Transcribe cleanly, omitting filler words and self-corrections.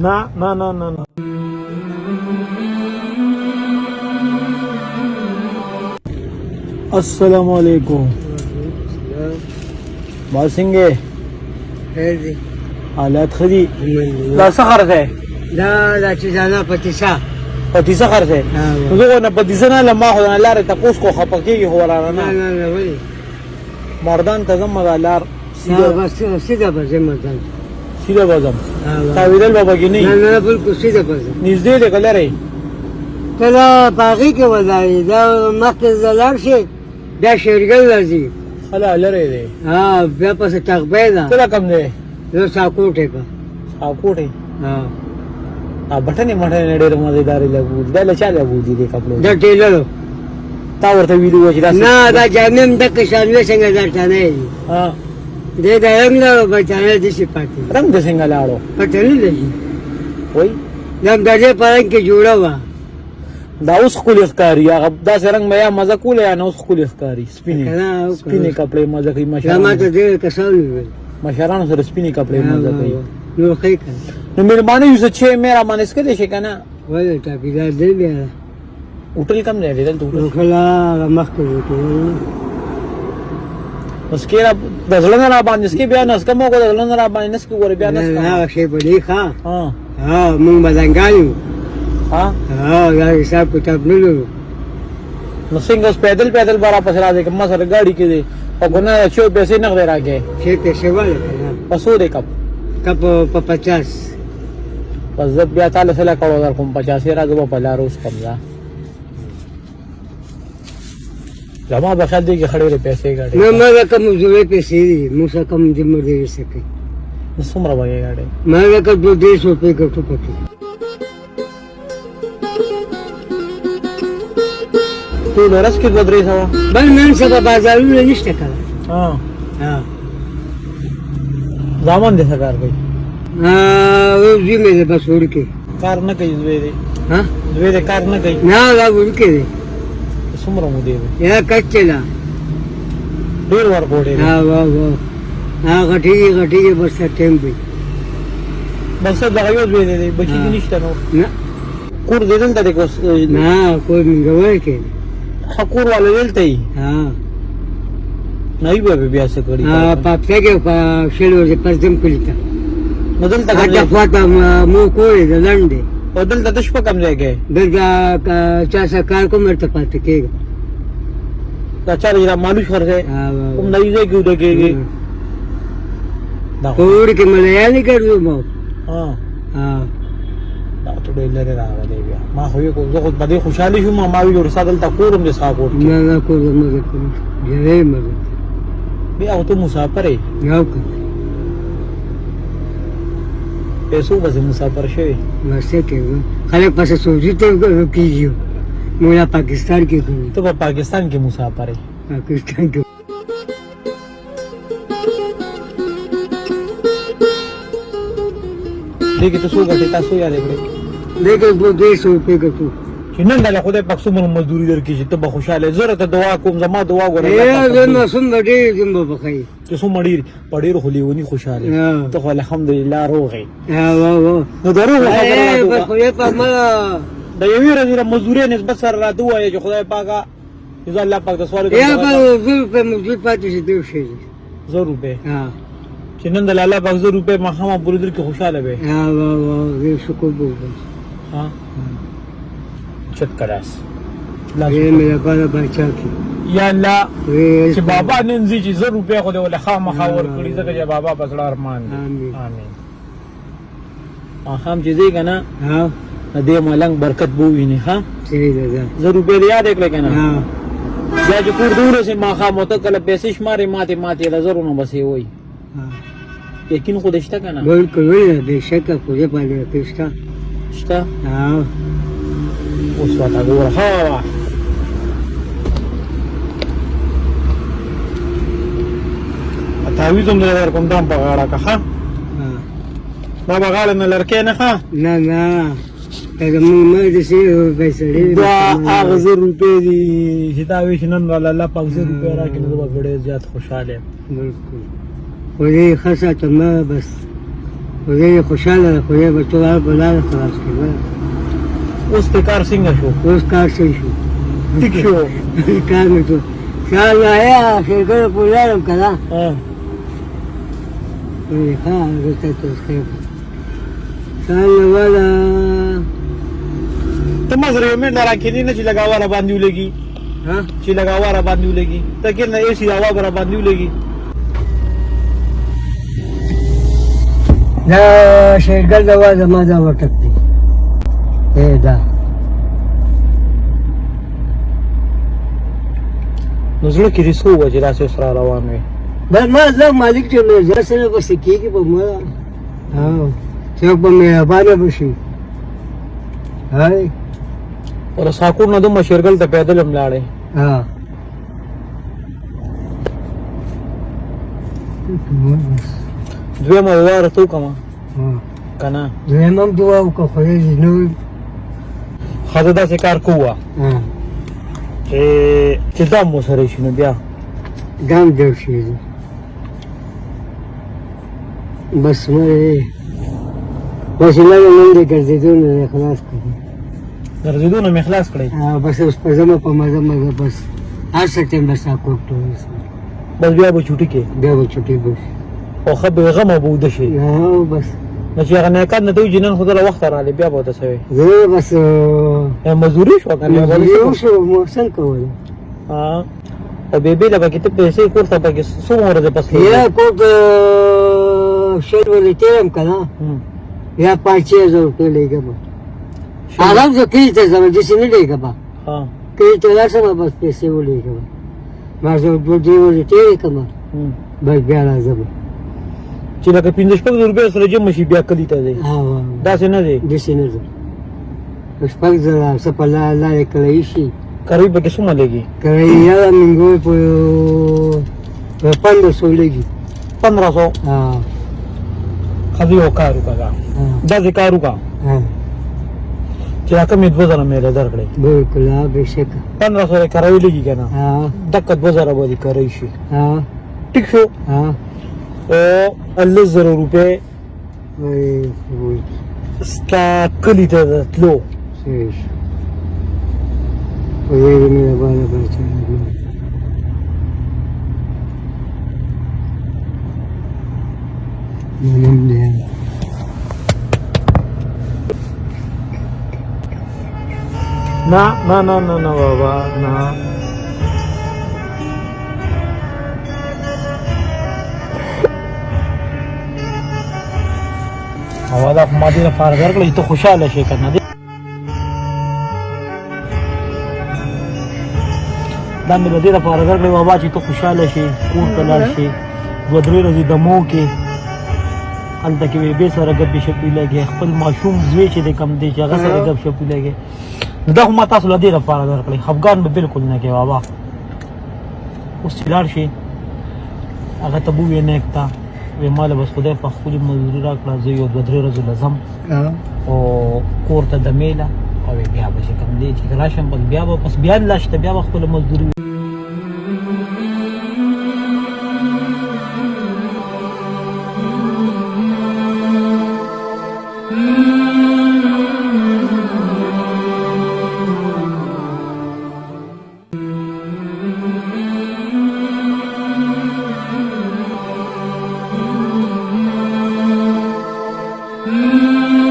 ना अस्सलाम वालेकुम बाल सिंगे हालात खरी लासा खर्च आहे لا تجانا فتشا पतीचा खर्च आहे तुझं कोण पतीचं ना लंबा होणार लार तपूस को खपके हो रहा ना لا ولي मर्दान तजम मगालार لا بس سيدا بس مدان सीधा बजम ताविदल बाबा की नहीं لا بالكل سيدا بس نږدې دی کله ری كلا باغي کې ولای دا مخکې زلار شي بیا شیرګل راځي الا لری دی ها بیا پس تغبې ده کله کم دی زه ساکوټه کا ساکوټه ها بټنې مټنې ډېر مزیدار لګو دا له چا لګو دي کپلو دا ټیلر تا ورته ویلو چې دا نه دا جامم د کښانو څنګه درته نه دی ها دې دا رنګ له بچانه دي شي پاتې رنگ د څنګه لاړو پټل لګي وای دا دغه پرنګ کې جوړه وا دا اوس خو لښکاری هغه دا څنګه مې مزه کوله یا نو اوس خو لښکاری سپینې کپڑے مزه کوي ما ته دې کسان مشرانو سره سپینې کپڑے مزه کوي نو خې کړه نو مهرباني یو چې میرا مانس کې شي کنه وای ته پیدا دې بیا होटल कम जाए रिजल्ट होटल خلا مخ کې उसके दसलन ना बांध इसके बयान उसका मौका दसलन ना बांध इसके वर बयान ها شي بلی ښا हां ها مونږ بدنګایو हां ها دا حساب کتاب نه لرو نو څنګه پیدل بارا پسرا دے کما سره गाड़ी کې دے او ګنا شو پیسې نه غیر راګه شي پیسې وای کنه پسو دے کپ په 50 پس زب بیا تعالی سره کړو در کوم 50 راځو په لار اوس کم لا जमा बखल दे के खड़े रे पैसे गाड़ी मैं मैं कम जुए पैसे मुसा कम जिम्मे दे सके सुमरा भाई गाड़ी मैं का 250 रुपए का तो पति तू दरस के बदरे सवा बल मन से बाजार में निष्ठा करा हां हां दामन दे सरकार भाई हां वो जी में बस उड़ के कार न कई जुए दे हां जुए दे कार न कई ना ला उड़ के सुमरा मु दे या कच्चेला डेढ़ बार कोड़े हां वाह हां गठी बस टाइम पे बस लगायो जुए दे बची की निष्ठा नो ना कुर दे दन तरे को ना कोई गवाए के खकुर वाले देलते ही हां नहीं बे बिया से करी हां पाप से के शेलो से परजम कुलिता बदल तक अच्छा फाता मु कोई लंडे बदल तक पुष्प कम जाएगा दर्जा का चासा कार को मरता पाते केगा अच्छा रे मालूम कर है तुम नहीं जे क्यों देखेगे कोड़ के मलयाली कर दो मो हां हां तो दे ले रहा है देविया मां होय को जो बड़े खुशहाली हूं मां भी और सादल तक कोरम दे सापोर्ट ना को मदद कर जे मदद बे आओ तो मुसाफिर है याओ का पैसों बस मुसाफिर शे वैसे के खाली पास सोचते कीजियो मोला पाकिस्तान के तो पाकिस्तान के मुसाफिर है पाकिस्तान के देखे तो सो घटे तासो याद है देखे 200 रुपए का तू نن دله خدای پاک څومره مزدوري درکې چې ته به خوشاله زره ته دعا کوم زما دعا غوړې زه نو سم دې زم په خیر چې سو مړی پړې خلیونی خوشاله ته خو الحمدلله روغې واه نو درو خبره په خو په ما د یوې ورځې مزدوري نسبت سره راته وایي چې خدای پاکه اذا الله پاک د سوال یا په زو په مزدور پاتې شي دی شي 100 روپے ها چې نن د الله پاک 100 روپے ما هم پوره در کې خوشاله به واه دې شکر بو ها چت کلاس ये मेरा बाला बच्चा की یا الله چې بابا نن زی چې 100 روپے خو دې ول خامخا ور کړی ځکه چې بابا بسړه ارمان امين امين هم چې دې کنه ها دې ملنګ برکت بو ویني ها صحیح ده 100 روپے یاد کړل کنه ها بیا چې کور دور سه ما خامو ته کله پیسې شمارې ماته زرو نه بسې وای یقین خو دشته کنه بالکل ویل به شک خو دې باندې پېښتا شته ها اوس واته ګور ها تعویض هم در کوم دام په غاړه کا ها ما بغاله نه لړکې نه ها نه اگر مې دې سي پیسې دا هغه 100 روپے دي چې دا وې نن ولا الله پاک 100 روپے راکړي نو ډېر زیات خوشاله بالکل ولې خاصه ته ما بس خدای خوشحاله خدای به ټول په لاره خلاص کړي اوس ته کار څنګه شو اوس کار صحیح شو ټیک شو کار مې ټول شال یا شرکت په لارم کړه ها ها ورته تاسو شال والا ته مزر یو منډه راکېدې نه چې لګاواره باندې ولګي ها چې لګاواره باندې ولګي ته کې نه ایسي هوا برا باندې ولګي دا شرکت د وازه ما دا وټک دی دا نو زړه کې رسو و چې داسې اوس را روان وي بس ما زه مالک چې مې زړه سره پسې کېږي په ما څوک به مهربانه به شي هاي او د ساکور نه دومره شیرګل ته پیدل هم لاړې دویمه واره ته وکړمه که نه دویم هم دعا وکړه خدای دې نو ښځه داسې کار کوه چې دم ورسره شي نو بیا دام جوړ شي بس مې وسیله یې نن دې ګرځېدو نه خلاص کړي ګرځېدو نه مې خلاص کړی بس اوس په زما په مزه مزه بس هر سپټمبر ساکوټ بس بیا به چوټي کې بیا به چټي بس او ښه بېغمه به وده شي بس نو چې هغه نیکان نه ته وایي چې نن خو زه له وخته راغلی بیا به ورته څه وایي زه بس مزدوري شوه که نه یو شو محسن کوله او بېبې له پکې ته پیسې کور ته پکې څومره ورځې پس یا کور ته شل ورځې تېرم که نه یا 5,000 روپۍ لېږم هغه زه کلي ته ځم داسې نه لېږم کلي ته لاړ شم بس پیسې ولېږم ما زه 2 ورځې تېرې کړم بس بیا راځم چې لکه 15-16 روپۍ سره جمع شي بیا کلي ته ځې داسې نه دی داسې نه ځم شپږ زره څه په لارې کړی شي کروي پکې څومره لګي کړی یاره منګوی په 1500 لګي 1500 ښځې یو کار وکړه داسې کار وکړه چې دا کمې 2000 مې له درکړې بالکل بېشکه 1500 کروي لګي که نه دقه 2000 به دې کروي شي ټیک شو او 10,000 روپۍ ستا کلي ته تلو صحیح شو خدای دې مهربانه بچی منم دی نه نه نه نه نه بابا نه او دا خو ما دې لپاره درکړه چې ته خوشحاله شې که نه دا مې له دې لپاره درکړې بابا چې ته خوشحاله شې کور ته لاړ شې 2-3 ورځې دمو کې هلته کې بېبې سره ګپې شپې لګې خپل ماشوم زوی چې دی کم دی چې هغه سره ګپ شپې لګې نو دا خو ما تاسو له دې لپاره درکړې خفګان به بالکل نه کوې بابا اوس چې لاړ شې هغه ته به ووایې نیک ته وایي ما له بس خدای په خپلې مزدوري راکړه زه یو 2-3 ورځو له ځم او کور ته دمې له او بیا به چې کوم دی چې راشم بس بیا به پس بیا لاړ شته بیا به خپله مزدوري Mm-hmm.